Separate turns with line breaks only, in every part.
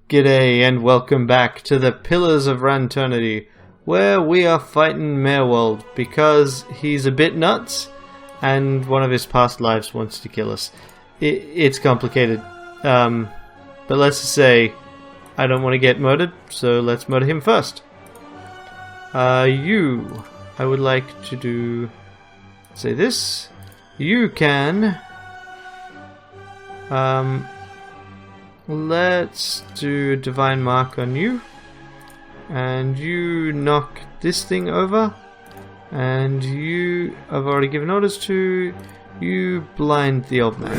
G'day and welcome back to the Pillars of Ranternity, where we are fighting Merwold because he's a bit nuts and one of his past lives wants to kill us. It's complicated, but let's just say I don't want to get murdered, so let's murder him first. I would like to do, say this, you can, let's do Divine Mark on you, and you knock this thing over, and you, I've already given orders to, you blind the old man.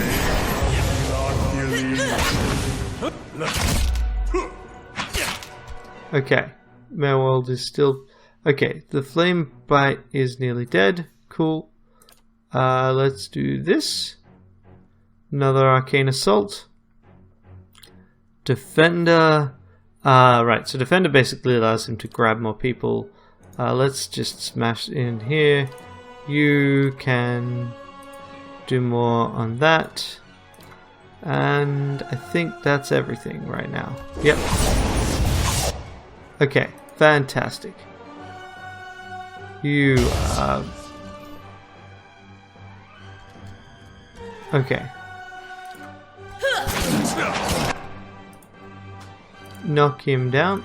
Okay, Merwold is still, okay, the flame bite is nearly dead, cool. Let's do this, another arcane assault. Defender, right, so Defender basically allows him to grab more people. Let's just smash in here. You can do more on that. And I think that's everything right now. Yep. Okay, fantastic. You, okay. Knock him down.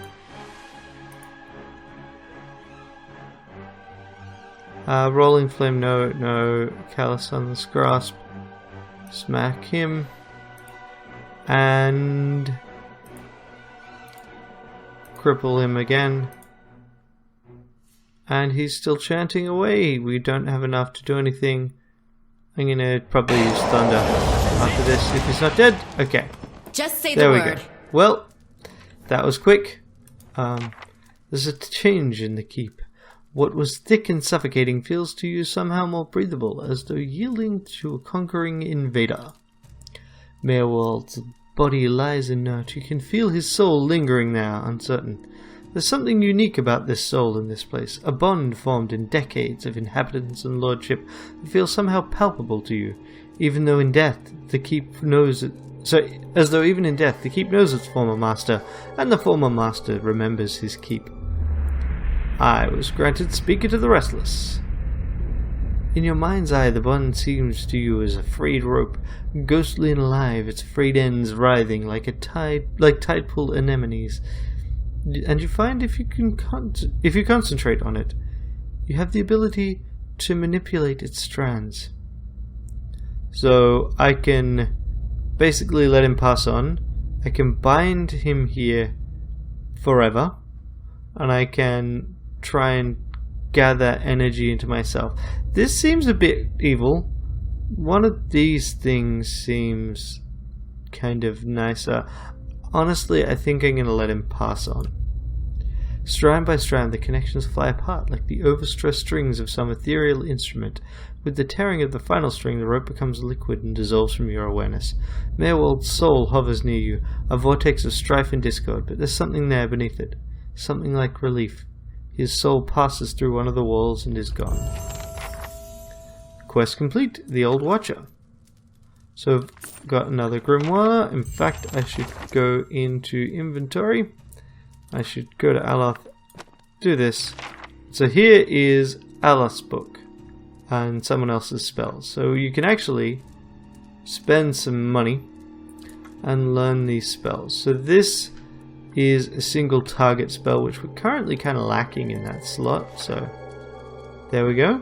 Rolling Flame, no. Callous on this grasp. Smack him. And cripple him again. And he's still chanting away. We don't have enough to do anything. I'm gonna probably use Thunder after this if he's not dead. Okay.
Just say the word.
There we go. Well, that was quick. There's a change in the keep. What was thick and suffocating feels to you somehow more breathable, as though yielding to a conquering invader. Merwold's body lies inert. You can feel his soul lingering there, uncertain. There's something unique about this soul in this place, a bond formed in decades of inhabitants and lordship that feels somehow palpable to you, even though in death the keep knows it. So, as though even in death, the keep knows its former master, and the former master remembers his keep. I was granted Speaker to the Restless. In your mind's eye, the bond seems to you as a frayed rope, ghostly and alive, its frayed ends writhing like tide-pool anemones. And you find if you concentrate on it, you have the ability to manipulate its strands. So I can basically let him pass on. I can bind him here forever, and I can try and gather energy into myself. This seems a bit evil. One of these things seems kind of nicer. Honestly, I think I'm going to let him pass on. Strand by strand, the connections fly apart like the overstressed strings of some ethereal instrument. With the tearing of the final string, the rope becomes liquid and dissolves from your awareness. Merwold's soul hovers near you, a vortex of strife and discord, but there's something there beneath it. Something like relief. His soul passes through one of the walls and is gone. Quest complete, the Old Watcher. So I've got another grimoire. In fact, I should go into inventory. I should go to Aloth, do this. So here is Aloth's book and someone else's spells. So you can actually spend some money and learn these spells. So this is a single target spell, which we're currently kind of lacking in that slot. So there we go.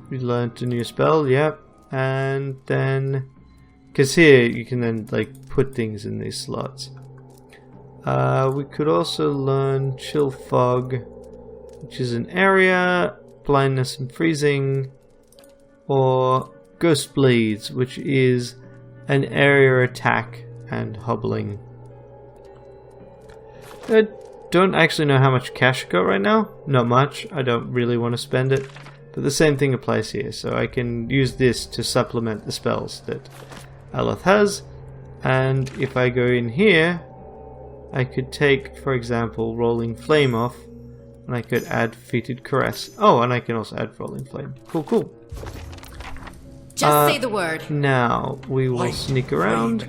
We learned a new spell, yep. And then, because here you can then like put things in these slots. We could also learn Chill Fog, which is an area, blindness and freezing, or Ghost Blades, which is an area attack and hobbling. I don't actually know how much cash I got right now. Not much. I don't really want to spend it. But the same thing applies here. So I can use this to supplement the spells that Aloth has. And if I go in here, I could take, for example, Rolling Flame off, and I could add Fated Caress. Oh, and I can also add Rolling Flame. Cool, cool.
Just say the word.
Now, we will sneak around.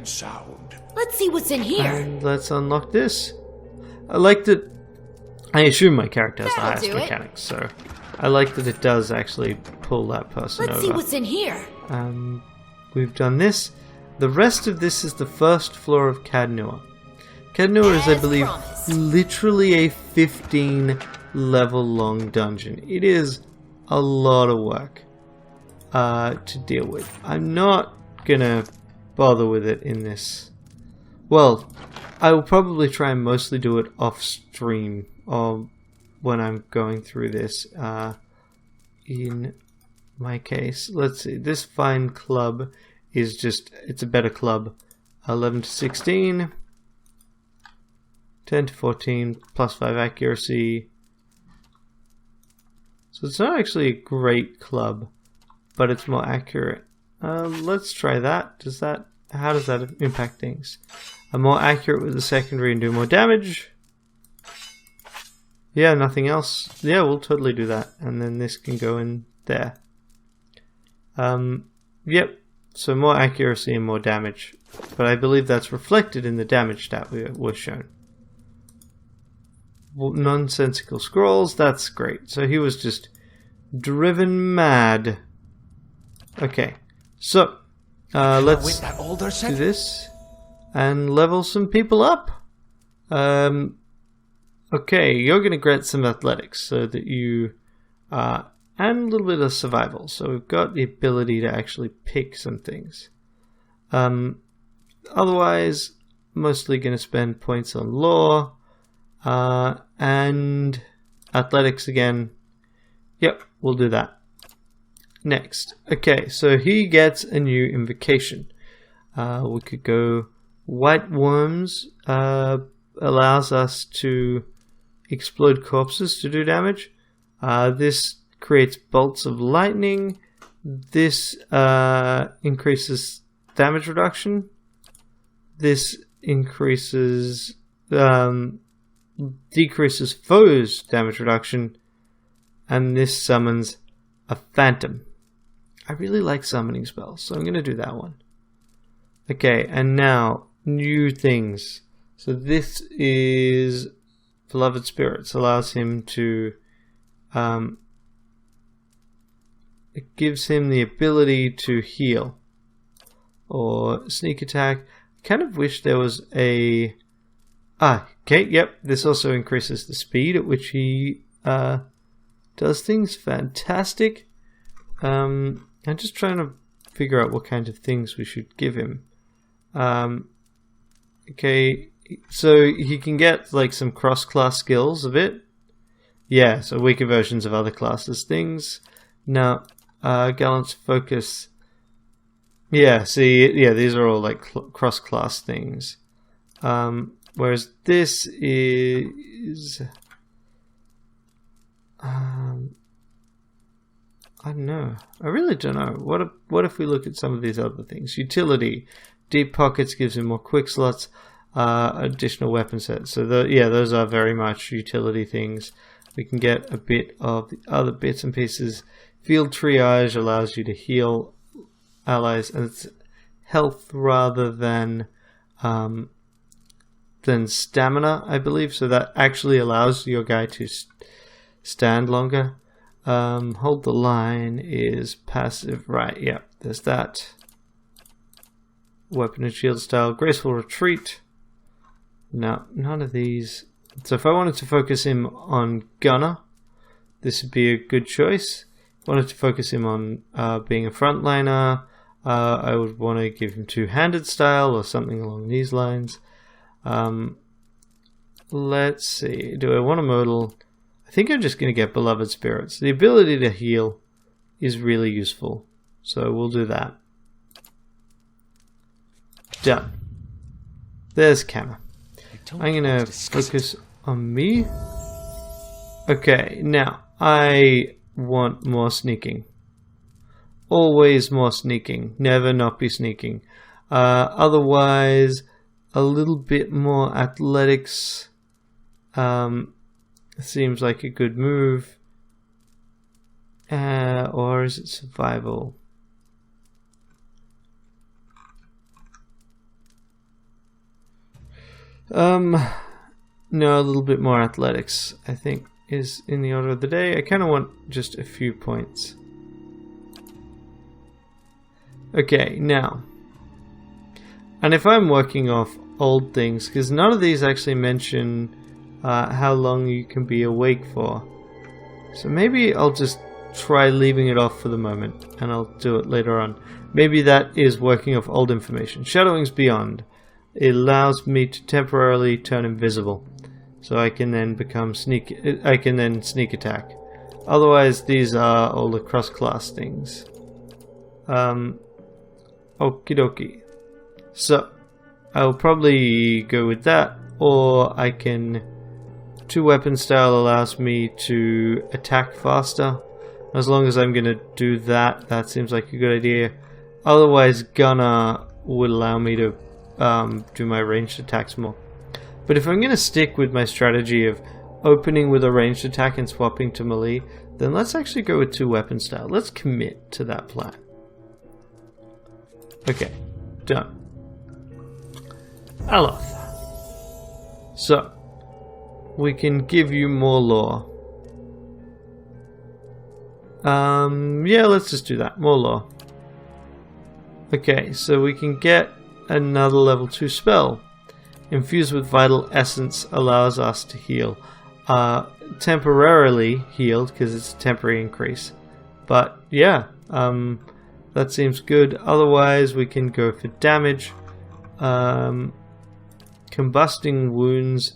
Let's Let's see what's in here.
And let's unlock this. I like that. I assume my character has the
That'll
highest
do it.
mechanics, so I like that it does actually pull that person
Let's
over.
see what's in here.
We've done this. The rest of this is the first floor of Cadnua. Cadnua is, I
As
believe,
promised.
literally a 15 level long dungeon. It is a lot of work to deal with. I'm not gonna bother with it in this. Well, I will probably try and mostly do it off stream or when I'm going through this. In my case, let's see. This fine club is just, it's a better club. 11 to 16, 10 to 14, plus 5 accuracy. So it's not actually a great club, but it's more accurate. Let's try that. How does that impact things? I'm more accurate with the secondary and do more damage. Yeah, nothing else. Yeah, we'll totally do that. And then this can go in there. Yep. So more accuracy and more damage. But I believe that's reflected in the damage stat was shown. Nonsensical scrolls, that's great. So he was just driven mad. Okay. So, let's do this and level some people up. Okay, you're going to grant some athletics so that you, and a little bit of survival. So we've got the ability to actually pick some things. Otherwise, mostly going to spend points on lore, and athletics again. Yep, we'll do that. Next. Okay, so he gets a new invocation. We could go White Worms, allows us to explode corpses to do damage. This creates bolts of lightning. This increases damage reduction. This increases decreases foes damage reduction, and this summons a phantom. I really like summoning spells, so I'm going to do that one. Okay, and now new things. So this is Beloved Spirits, allows him to it gives him the ability to heal or sneak attack. I kind of wish there was a okay, yep, this also increases the speed at which he does things. Fantastic. I'm just trying to figure out what kind of things we should give him. Okay, so he can get like some cross-class skills a bit. Yeah, so weaker versions of other classes' things. Now, Gallant's Focus. Yeah, see, yeah, these are all like cross-class things. Whereas this is... I don't know. I really don't know. What if we look at some of these other things? Utility. Deep Pockets gives him more quick slots. Additional weapon sets. So those are very much utility things. We can get a bit of the other bits and pieces. Field Triage allows you to heal allies, and it's health rather than stamina, I believe. So that actually allows your guy to stand longer. Hold the line is passive, right? Yeah, there's that. Weapon and shield style, graceful retreat. No, none of these. So if I wanted to focus him on gunner, this would be a good choice. If I wanted to focus him on being a frontliner, I would want to give him two-handed style or something along these lines. Let's see. Do I want a modal? I think I'm just going to get Beloved Spirits. The ability to heal is really useful, so we'll do that. Done. There's Kama. I'm going to focus on me. Okay, now I want more sneaking. Always more sneaking. Never not be sneaking. Otherwise, a little bit more athletics seems like a good move. Or is it survival? No, a little bit more athletics, I think, is in the order of the day. I kind of want just a few points. Okay, now. And if I'm working off old things, because none of these actually mention how long you can be awake for. So maybe I'll just try leaving it off for the moment, and I'll do it later on. Maybe that is working off old information. Shadowing's Beyond. It allows me to temporarily turn invisible, so I can then sneak attack. Otherwise, these are all the cross-class things. Okie dokie. So, I'll probably go with that, or I can... 2-weapon style allows me to attack faster. As long as I'm going to do that, that seems like a good idea. Otherwise, Gunner would allow me to do my ranged attacks more. But if I'm going to stick with my strategy of opening with a ranged attack and swapping to melee, then let's actually go with 2-weapon style. Let's commit to that plan. Okay, done. Aloth. So, we can give you more lore. Yeah, let's just do that. More lore. Okay, so we can get another level 2 spell. Infused with Vital Essence allows us to heal. Temporarily healed, because it's a temporary increase. But, yeah, that seems good. Otherwise, we can go for damage. Combusting Wounds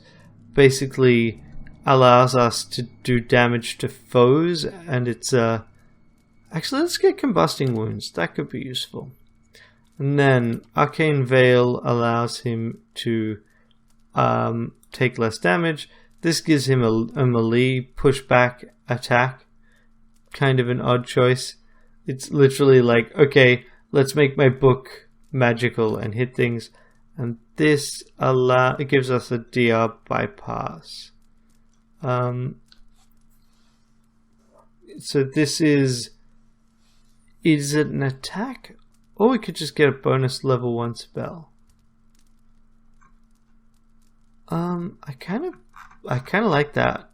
basically allows us to do damage to foes, and it's actually, let's get Combusting Wounds. That could be useful. And then Arcane Veil allows him to take less damage. This gives him a melee pushback attack. Kind of an odd choice. It's literally like, okay, let's make my book magical and hit things. And this it gives us a DR bypass. So this is it an attack? Or we could just get a bonus level 1 spell. I kind of like that.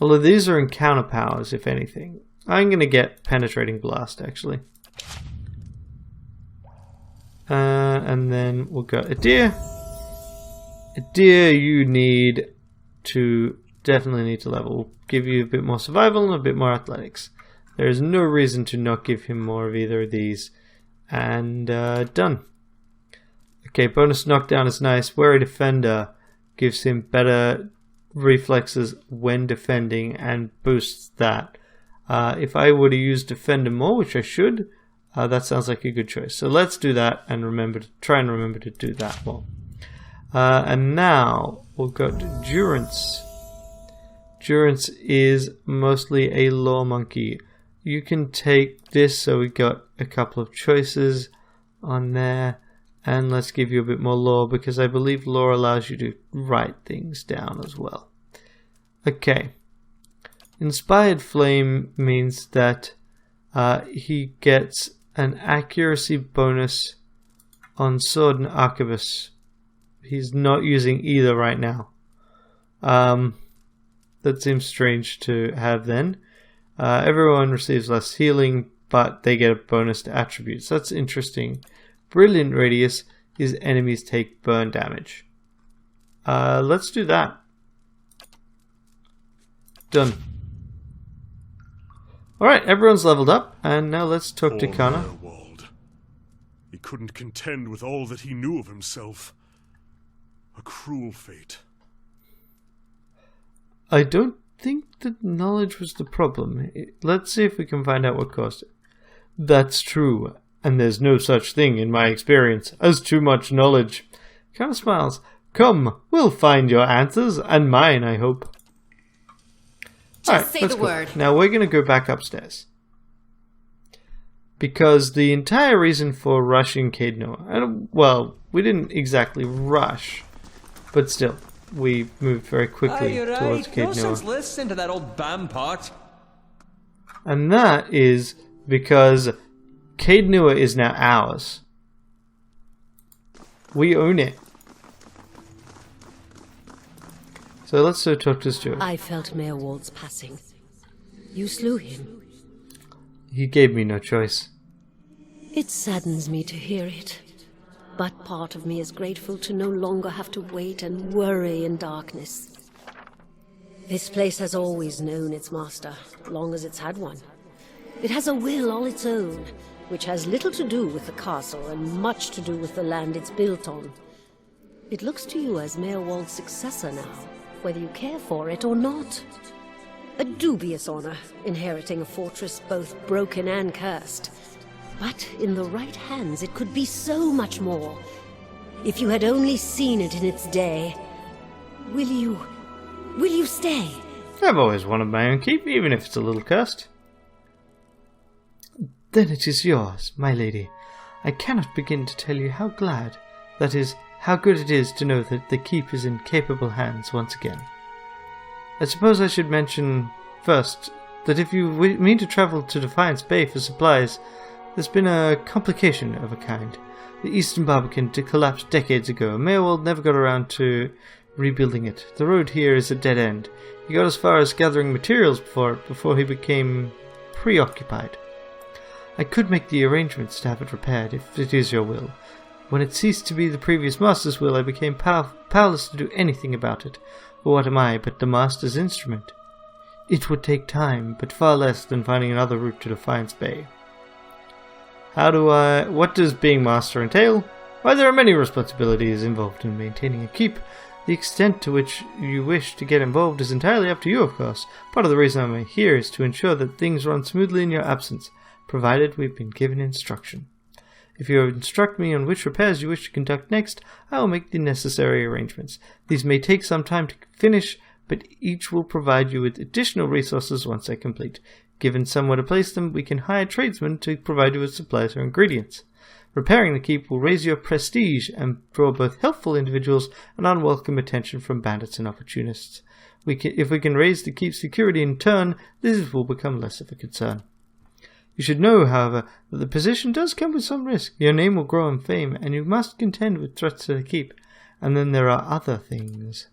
Although these are encounter powers, if anything. I'm gonna get Penetrating Blast, actually. And then we'll go Adir. Adir, you definitely need to level. We'll give you a bit more survival and a bit more athletics. There is no reason to not give him more of either of these. And done. Okay, bonus knockdown is nice. Wary Defender gives him better reflexes when defending and boosts that. If I were to use Defender more, which I should, that sounds like a good choice. So let's do that and try and remember to do that more. And now we'll go to Durance. Durance is mostly a lore monkey. You can take this, so we got a couple of choices on there. And let's give you a bit more lore, because I believe lore allows you to write things down as well. Okay. Inspired Flame means that he gets an accuracy bonus on Sword and Arquebus. He's not using either right now. That seems strange to have then. Everyone receives less healing, but they get a bonus to attributes. That's interesting. Brilliant Radius is enemies take burn damage. Let's do that. Done. Alright, everyone's leveled up, and now let's talk to Kana.
He couldn't contend with all that he knew of himself. A cruel fate.
I don't think that knowledge was the problem. Let's see if we can find out what caused it. That's true, and there's no such thing in my experience as too much knowledge. Kana smiles. Come, we'll find your answers, and mine, I hope.
Just say the word.
Now we're going to go back upstairs. Because the entire reason for rushing Caednoa, well, we didn't exactly rush, but still, we moved very quickly towards Caednoa.
No sense listening to that old bampot.
And that is because Caednoa is now ours. We own it. So let's talk to Stuart.
I felt Mayor Wald's passing. You slew him.
He gave me no choice.
It saddens me to hear it. But part of me is grateful to no longer have to wait and worry in darkness. This place has always known its master, long as it's had one. It has a will all its own, which has little to do with the castle and much to do with the land it's built on. It looks to you as Mayor Wald's successor now, whether you care for it or not. A dubious honor, inheriting a fortress both broken and cursed. But in the right hands it could be so much more. If you had only seen it in its day. Will you stay?
I've always wanted my own keep, even if it's a little cursed. Then it is yours, my lady. I cannot begin to tell you how glad, that is, how good it is to know that the keep is in capable hands once again. I suppose I should mention first that if you mean to travel to Defiance Bay for supplies, there's been a complication of a kind. The Eastern Barbican collapsed decades ago. Mayor Wald never got around to rebuilding it. The road here is a dead end. He got as far as gathering materials for it before he became preoccupied. I could make the arrangements to have it repaired, if it is your will. When it ceased to be the previous master's will, I became powerless to do anything about it. For what am I but the master's instrument? It would take time, but far less than finding another route to Defiance Bay. What does being master entail? Why, there are many responsibilities involved in maintaining a keep. The extent to which you wish to get involved is entirely up to you, of course. Part of the reason I'm here is to ensure that things run smoothly in your absence, provided we've been given instruction. If you instruct me on which repairs you wish to conduct next, I will make the necessary arrangements. These may take some time to finish, but each will provide you with additional resources once they're complete. Given somewhere to place them, we can hire tradesmen to provide you with supplies or ingredients. Repairing the keep will raise your prestige and draw both helpful individuals and unwelcome attention from bandits and opportunists. If we can raise the keep's security in turn, this will become less of a concern. You should know, however, that the position does come with some risk. Your name will grow in fame, and you must contend with threats to the keep. And then there are other things.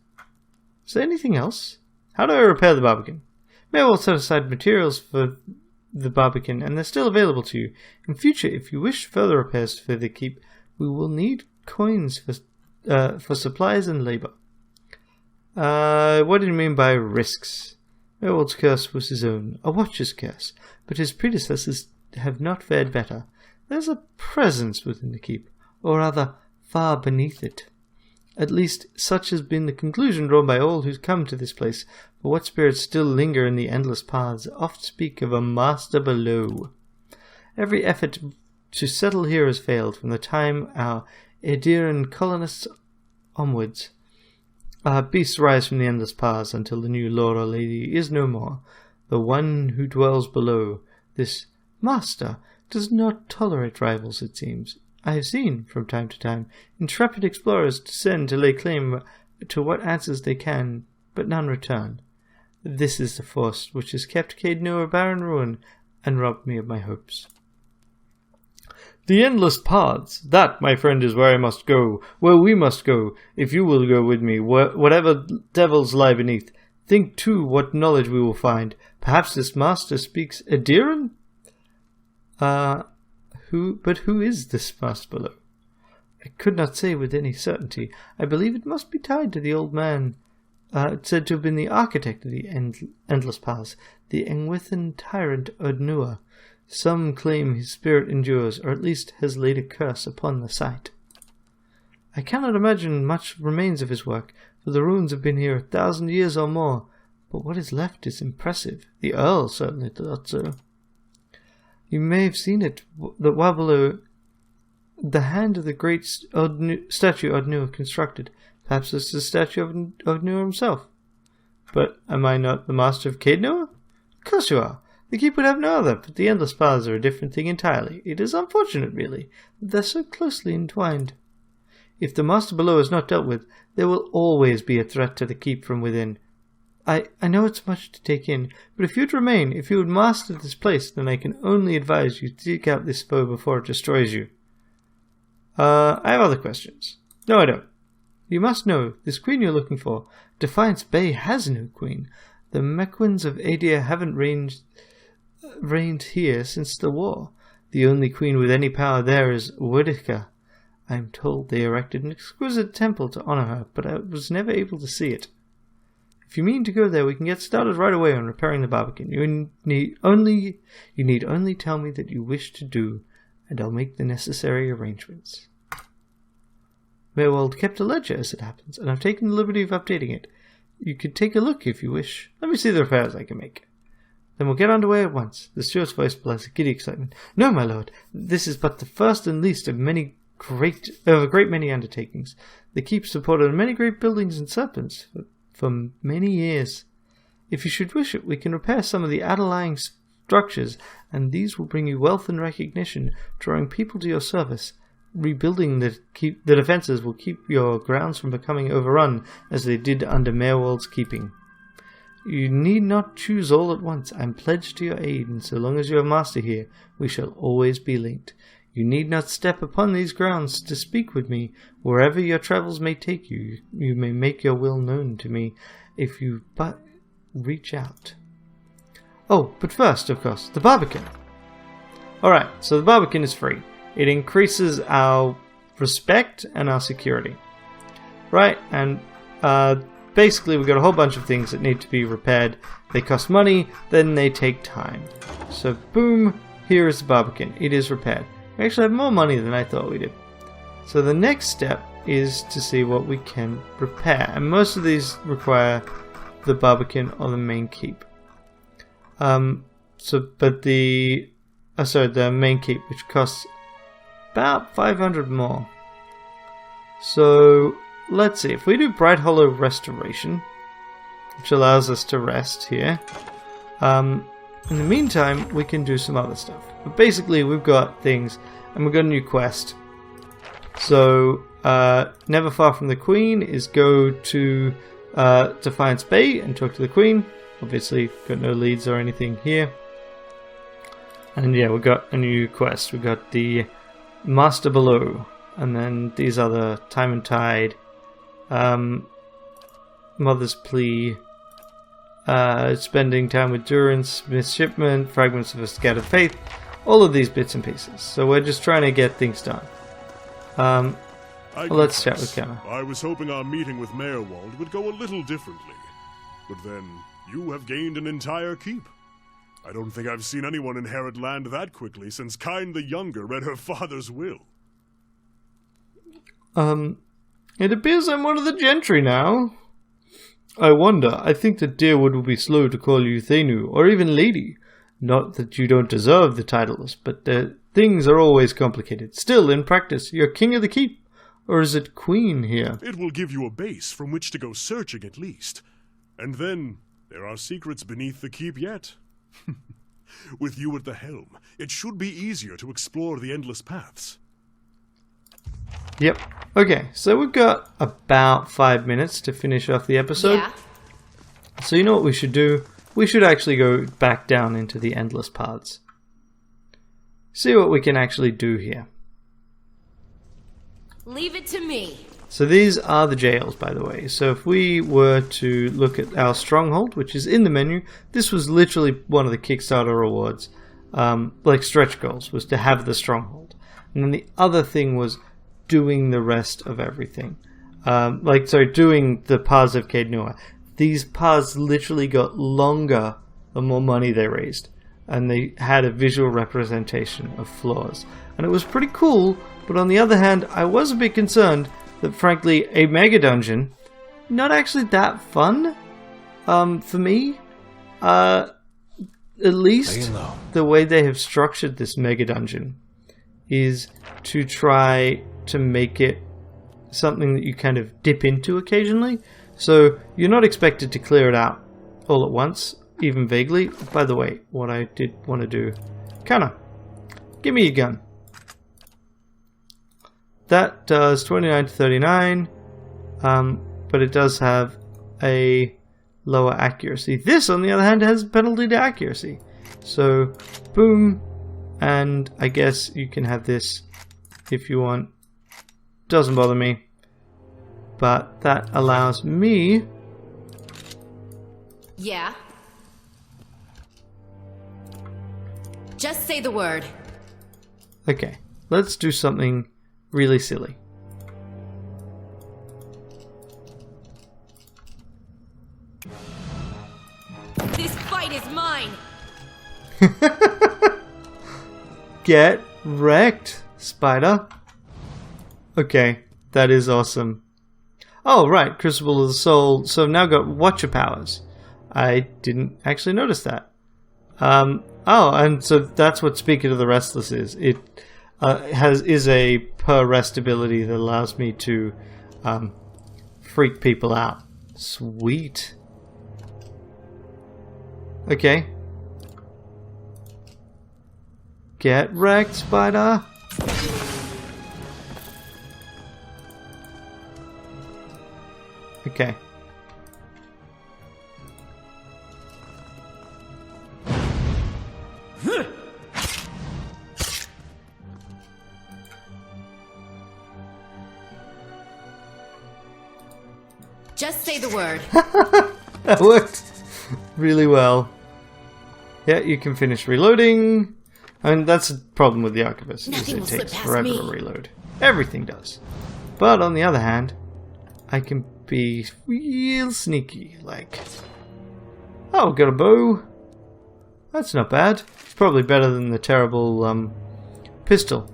Is there anything else? How do I repair the Barbican? Mayor will set aside materials for the Barbican, and they're still available to you. In future, if you wish further repairs for the keep, we will need coins for supplies and labor. What do you mean by risks? Mayor's curse was his own, a watcher's curse, but his predecessors have not fared better. There's a presence within the keep, or rather, far beneath it. At least, such has been the conclusion drawn by all who come to this place, for what spirits still linger in the endless paths oft speak of a master below. Every effort to settle here has failed from the time our Ediran colonists onwards. Our beasts rise from the endless paths until the new lord or lady is no more. The one who dwells below, this master, does not tolerate rivals, it seems. I have seen, from time to time, intrepid explorers descend to lay claim to what answers they can, but none return. This is the force which has kept Caed Nua a barren ruin and robbed me of my hopes. The endless paths, that, my friend, is where I must go, where we must go, if you will go with me, whatever devils lie beneath. Think, too, what knowledge we will find. Perhaps this master speaks Ediran? Who is this master below? I could not say with any certainty. I believe it must be tied to the old man, said to have been the architect of the endless paths, the Engwithan tyrant Odnua. Some claim his spirit endures, or at least has laid a curse upon the site. I cannot imagine much remains of his work, for the ruins have been here 1,000 years or more, but what is left is impressive. The Earl certainly thought so. You may have seen it, that while below the hand of the great statue Odnua constructed. Perhaps it's the statue of Odnua himself. But am I not the master of Caed Nua? Of course you are. The keep would have no other, but the endless paths are a different thing entirely. It is unfortunate, really, that they're so closely entwined. If the master below is not dealt with, there will always be a threat to the keep from within. I know it's much to take in, but if you'd remain, if you would master this place, then I can only advise you to seek out this foe before it destroys you. I have other questions. No, I don't. You must know, this queen you're looking for, Defiance Bay has no queen. The Mequins of Adia haven't reigned here since the war. The only queen with any power there is Woodica. I'm told they erected an exquisite temple to honor her, but I was never able to see it. If you mean to go there, we can get started right away on repairing the barbican. You need only tell me that you wish to do, and I'll make the necessary arrangements. Maywald kept a ledger, as it happens, and I've taken the liberty of updating it. You could take a look if you wish. Let me see the repairs I can make. Then we'll get underway at once. The steward's voice blazed giddy excitement. No, my lord, this is but the first and least of a great many undertakings. The keep supported many great buildings and serpents for many years. If you should wish it, we can repair some of the underlying structures, and these will bring you wealth and recognition, drawing people to your service. Rebuilding the defences will keep your grounds from becoming overrun, as they did under Maywald's keeping. You need not choose all at once. I'm pledged to your aid, and so long as you have master here, we shall always be linked. You need not step upon these grounds to speak with me. Wherever your travels may take you, you may make your will known to me, if you but reach out. Oh, but first, of course, the barbican. Alright, so the barbican is free. It increases our respect and our security. Right, and basically we've got a whole bunch of things that need to be repaired. They cost money, then they take time. So boom, here is the barbican. It is repaired. We actually have more money than I thought we did. So the next step is to see what we can repair. And most of these require the barbican or the main keep. The main keep, which costs about 500 more. So let's see, if we do Bright Hollow Restoration, which allows us to rest here, in the meantime we can do some other stuff. But basically we've got things, and we've got a new quest. So Never Far From the Queen is go to Defiance Bay and talk to the Queen. Obviously got no leads or anything here. And yeah, we got a new quest. We got the Master Below, and then these other Time and Tide, Mother's Plea, Spending Time with Durance, Midshipman, Fragments of a Scattered Faith, all of these bits and pieces. So we're just trying to get things done. Let's chat with Kenna.
I was hoping our meeting with Maywald would go a little differently, but then you have gained an entire keep. I don't think I've seen anyone inherit land that quickly since Kyne the Younger read her father's will.
It appears I'm one of the gentry now. I wonder, I think that Deerwood will be slow to call you Thenu, or even Lady. Not that you don't deserve the titles, but things are always complicated. Still, in practice, you're king of the keep. Or is it queen here?
It will give you a base from which to go searching at least. And then, there are secrets beneath the keep yet. With you at the helm, it should be easier to explore the endless paths.
Yep. Okay, so we've got about 5 minutes to finish off the episode.
Yeah.
So you know what we should do? We should actually go back down into the endless paths. See what we can actually do here.
Leave it to me.
So these are the jails, by the way. So if we were to look at our stronghold, which is in the menu, this was literally one of the Kickstarter rewards, like stretch goals, was to have the stronghold. And then the other thing was doing the rest of everything. Doing the paths of Caed Nua. These paths literally got longer the more money they raised. And they had a visual representation of floors. And it was pretty cool, but on the other hand, I was a bit concerned that frankly, a mega dungeon, not actually that fun, for me. At least the way they have structured this mega dungeon is to try to make it something that you kind of dip into occasionally. So you're not expected to clear it out all at once, even vaguely. By the way, what I did want to do, Kanna, give me your gun. That does 29 to 39, but it does have a lower accuracy. This, on the other hand, has penalty to accuracy. So, boom, and I guess you can have this if you want. Doesn't bother me. but that allows me...
Yeah. Just say the word.
Okay, let's do something really silly.
This fight is mine.
Get wrecked, spider. Okay, that is awesome. Oh, right, Crucible of the Soul. So I've now got Watcher powers. I didn't actually notice that. Oh, and so that's what Speaker to the Restless is. It is a per rest ability that allows me to freak people out. Sweet. Okay. Get wrecked, spider. Okay.
Just say the word.
That worked really well. Yeah, you can finish reloading. And that's a problem with the Archivist, is
Nothing
it
will slip
takes
past
forever
me.
to reload. Everything does. But on the other hand, I can be real sneaky, like... Oh, got a bow. That's not bad. It's probably better than the terrible pistol.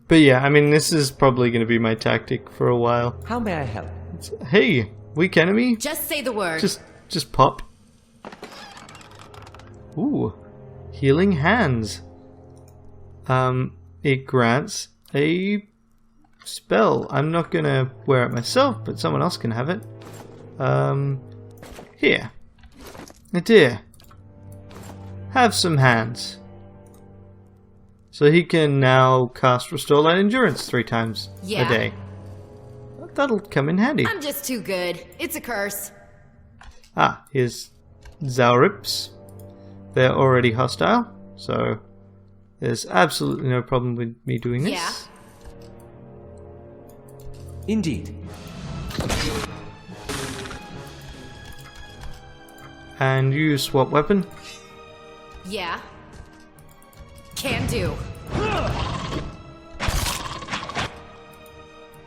But yeah, I mean, this is probably going to be my tactic for a while.
How may I help?
Hey, weak enemy.
Just say the word.
Just pop. Ooh, healing hands. It grants a spell. I'm not gonna wear it myself, but someone else can have it. Here. Dear. Have some hands. So he can now cast Restore Light Endurance 3 times
Yeah.
a day. That'll come in handy.
I'm just too good. It's a curse.
Ah, here's Zaurips. They're already hostile, so there's absolutely no problem with me doing this.
Yeah.
Indeed.
And you swap weapon.
Yeah. Can do.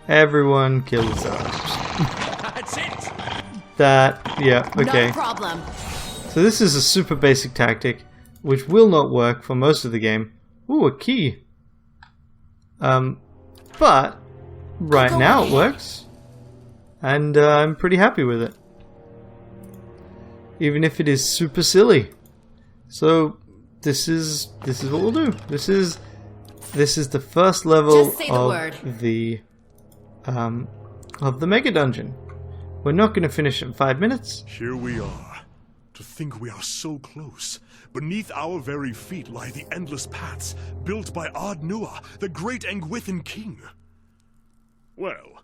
Everyone kills Zaurips.
That's it.
Yeah, okay.
No problem.
So this is a super basic tactic, which will not work for most of the game. Ooh, a key. But right now it works, and I'm pretty happy with it. Even if it is super silly. So this is what we'll do. This is the first level
Just say the
of
word.
the mega dungeon. We're not going to finish in 5 minutes.
Here we are. To think we are so close. Beneath our very feet lie the endless paths built by Ard Nua, the great Engwithan king. Well,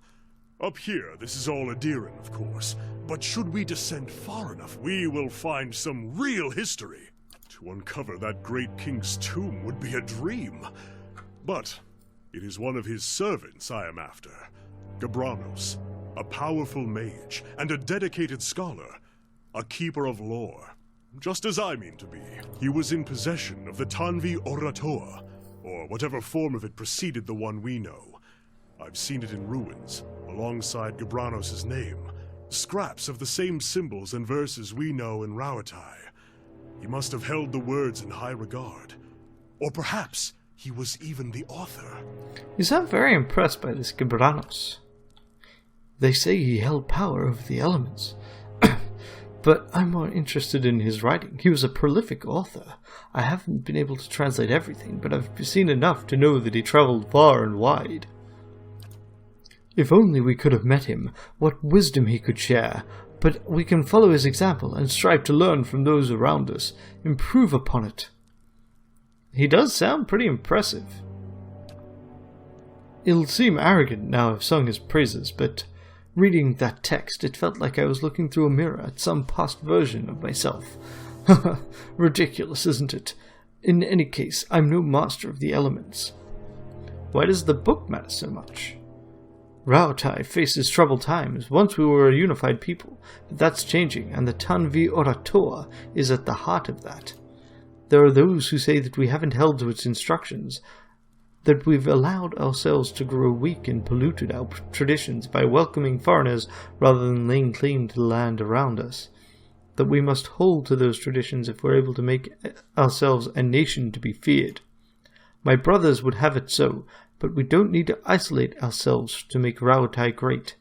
up here this is all Adiran, of course. But should we descend far enough, we will find some real history. To uncover that great king's tomb would be a dream. But it is one of his servants I am after. Gabranos, a powerful mage and a dedicated scholar. A keeper of lore, just as I mean to be. He was in possession of the Tanvi Oratoa, or whatever form of it preceded the one we know. I've seen it in ruins, alongside Gabranos' name. Scraps of the same symbols and verses we know in Rauatai. He must have held the words in high regard. Or perhaps he was even the author.
You sound very impressed by this Gabranos. They say he held power over the elements. But I'm more interested in his writing. He was a prolific author. I haven't been able to translate everything, but I've seen enough to know that he traveled far and wide. If only we could have met him, what wisdom he could share. But we can follow his example and strive to learn from those around us, improve upon it. He does sound pretty impressive. It'll seem arrogant now I've sung his praises, but reading that text, it felt like I was looking through a mirror at some past version of myself. Ridiculous, isn't it? In any case, I'm no master of the elements. Why does the book matter so much? Rautai faces troubled times. Once we were a unified people, but that's changing, and the Tanvi Orator is at the heart of that. There are those who say that we haven't held to its instructions, that we've allowed ourselves to grow weak and polluted our traditions by welcoming foreigners rather than laying claim to the land around us, that we must hold to those traditions if we're able to make ourselves a nation to be feared. My brothers would have it so, but we don't need to isolate ourselves to make Rautai great.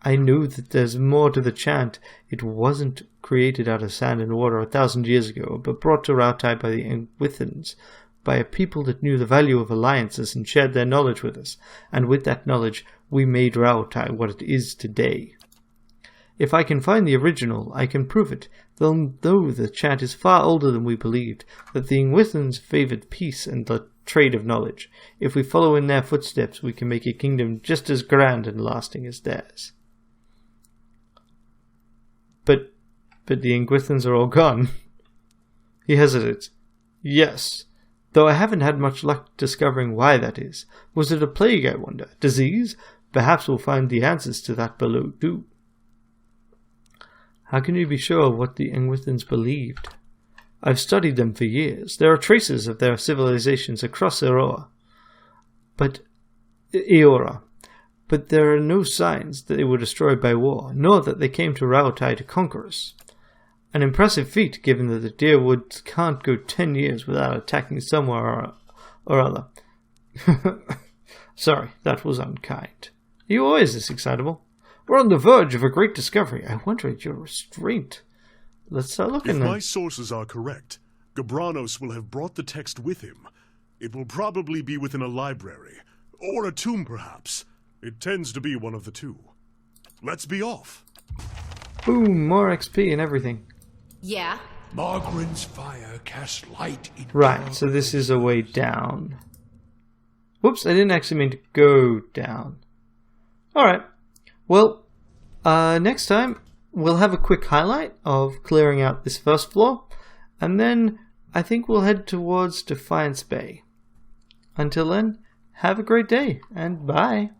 I know that there's more to the chant. It wasn't created out of sand and water 1,000 years ago, but brought to Rautai by the Engwithans, by a people that knew the value of alliances and shared their knowledge with us, and with that knowledge we made Rautai what it is today. If I can find the original, I can prove it, though the chant is far older than we believed, that the Engwithans favoured peace and the trade of knowledge. If we follow in their footsteps, we can make a kingdom just as grand and lasting as theirs. But the Engwithans are all gone. He hesitates. Yes, though I haven't had much luck discovering why that is. Was it a plague, I wonder? Disease? Perhaps we'll find the answers to that below, too. How can you be sure of what the Engwithans believed? I've studied them for years. There are traces of their civilizations across Eora. But there are no signs that they were destroyed by war, nor that they came to Rautai to conquer us. An impressive feat, given that the Deerwoods can't go 10 years without attacking somewhere or other. Sorry, that was unkind. Are you always this excitable? We're on the verge of a great discovery. I wonder at your restraint. Let's start looking then.
If my sources are correct, Gabranos will have brought the text with him. It will probably be within a library, or a tomb perhaps. It tends to be one of the two. Let's be off.
Boom, more XP and everything.
Yeah?
Margaren's fire casts light in
Right, so this is a way down. Whoops, I didn't actually mean to go down. Alright, well, next time we'll have a quick highlight of clearing out this first floor, and then I think we'll head towards Defiance Bay. Until then, have a great day, and bye.